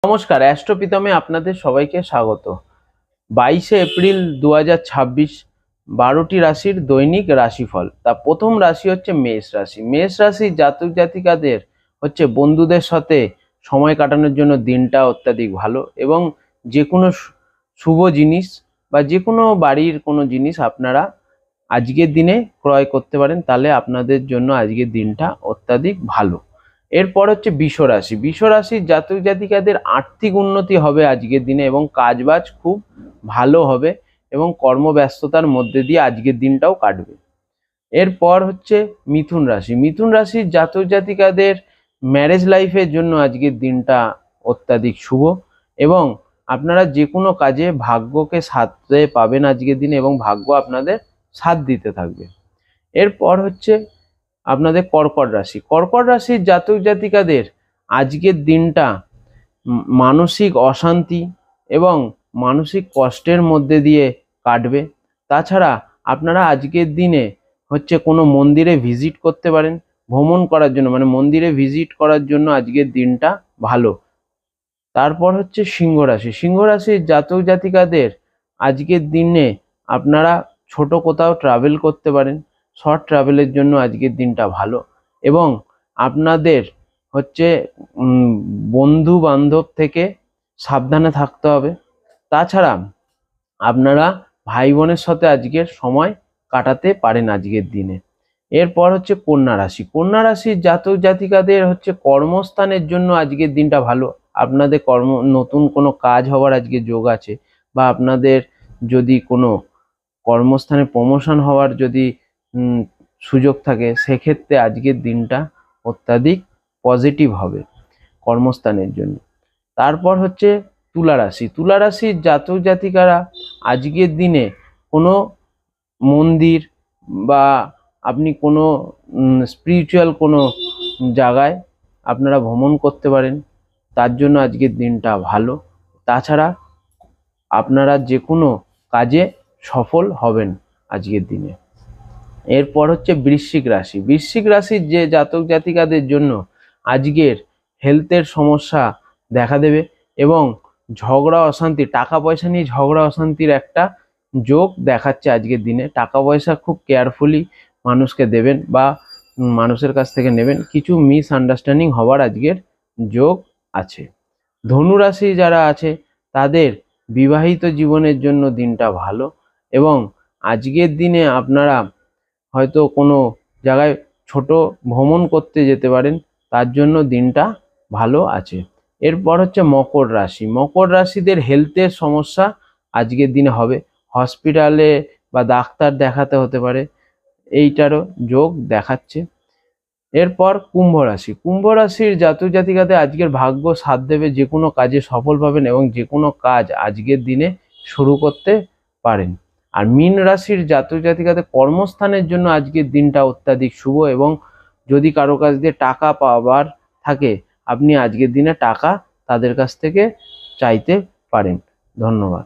নমস্কার, অ্যাস্ট্রোপিতমে আপনাদের সবাইকে স্বাগত। 22শে এপ্রিল 2026 12টি রাশির দৈনিক রাশিফল। তা প্রথম রাশি হচ্ছে মেষ রাশি। মেষ রাশির জাতক জাতিকাদের হচ্ছে বন্ধুদের সাথে সময় কাটানোর জন্য দিনটা অত্যাধিক ভালো, এবং যে কোনো শুভ জিনিস বা যে কোনো বাড়ির কোনো জিনিস আপনারা আজকের দিনে ক্রয় করতে পারেন, তাহলে আপনাদের জন্য আজকের দিনটা অত্যাধিক ভালো। এরপর হচ্ছে বৃষ রাশি। বৃষ রাশির জাতক জাতিকাদের আর্থিক উন্নতি হবে আজকের দিনে, এবং কাজবাজ খুব ভালো হবে এবং কর্মব্যস্ততার মধ্যে দিয়ে আজকের দিনটাও কাটবে। এরপর হচ্ছে মিথুন রাশি। মিথুন রাশির জাতক জাতিকাদের ম্যারেজ লাইফের জন্য আজকের দিনটা অত্যাধিক শুভ, এবং আপনারা যে কোনো কাজে ভাগ্যকে সাথে পাবেন আজকের দিনে, এবং ভাগ্য আপনাদের সাথ দিতে থাকবে। এরপর হচ্ছে আপনাদের কর্কট রাশি। কর্কট রাশির জাতক জাতিকাদের আজকের দিনটা মানসিক অশান্তি এবং মানসিক কষ্টের মধ্যে দিয়ে কাটবে। তাছাড়া আপনারা আজকের দিনে হচ্ছে কোনো মন্দিরে ভিজিট করতে পারেন, ভ্রমণ করার জন্য, মানে মন্দিরে ভিজিট করার জন্য আজকের দিনটা ভালো। তারপর হচ্ছে সিংহ রাশি। সিংহ রাশির জাতক জাতিকাদের আজকের দিনে আপনারা ছোট কোথাও ট্রাভেল করতে পারেন, শর্ট ট্রাভেলের জন্য আজকের দিনটা ভালো, এবং আপনাদের হচ্ছে বন্ধু বান্ধব থেকে সাবধানে থাকতে হবে। তাছাড়া আপনারা ভাই বোনের সাথে আজকের সময় কাটাতে পারেন আজকের দিনে। এরপর হচ্ছে কন্যা রাশি। কন্যা রাশির জাতক জাতিকাদের হচ্ছে কর্মস্থানের জন্য আজকের দিনটা ভালো। আপনাদের নতুন কোনো কাজ হওয়ার আজকে যোগ আছে, বা আপনাদের যদি কোনো কর্মস্থানে প্রমোশন হওয়ার যদি সুযোগ থাকে, সেক্ষেত্রে আজকের দিনটা অত্যাধিক পজিটিভ হবে কর্মস্থানের জন্য। তারপর হচ্ছে তুলা রাশি। তুলা রাশির জাতক জাতিকারা আজকের দিনে কোনো মন্দির বা আপনি কোনো স্পিরিচুয়াল কোনো জায়গায় আপনারা ভ্রমণ করতে পারেন, তার জন্য আজকের দিনটা ভালো। তাছাড়া আপনারা যে কোনো কাজে সফল হবেন আজকের দিনে। এরপর হচ্ছে বৃশ্চিক রাশি। বৃশ্চিক রাশির যে জাতক জাতিকাদের জন্য আজকের হেলথের সমস্যা দেখা দেবে, এবং ঝগড়া অশান্তি, টাকা পয়সা নিয়ে ঝগড়া অশান্তির একটা যোগ দেখাচ্ছে আজকের দিনে। টাকা পয়সা খুব কেয়ারফুলি মানুষকে দেবেন বা মানুষের কাছ থেকে নেবেন, কিছু মিসআন্ডারস্ট্যান্ডিং হওয়ার আজকের যোগ আছে। ধনু রাশি যারা আছে তাদের বিবাহিত জীবনের জন্য দিনটা ভালো, এবং আজকের দিনে আপনারা হয়তো কোনো জায়গায় ছোট ভ্রমণ করতে যেতে পারেন, তার জন্য দিনটা ভালো আছে। এরপর হচ্ছে মকর রাশি। মকর রাশিদের হেলথের সমস্যা আজকের দিনে হবে, হসপিটালে বা ডাক্তার দেখাতে হতে পারে, এইটারও যোগ দেখাচ্ছে। এরপর কুম্ভ রাশি। কুম্ভ রাশির জাতক জাতিকাদের আজকের ভাগ্য সাথ দেবে, যে কোনো কাজে সফল পাবেন এবং যে কোনো কাজ আজকের দিনে শুরু করতে পারেন। আর মীন রাশির জাতক জাতিকাদের কর্মস্থানের জন্য আজকের দিনটা অত্যাধিক শুভ, এবং যদি কারো কাছ দিয়ে টাকা পাওয়ার থাকে, আপনি আজকের দিনে টাকা তাদের কাছ থেকে চাইতে পারেন। ধন্যবাদ।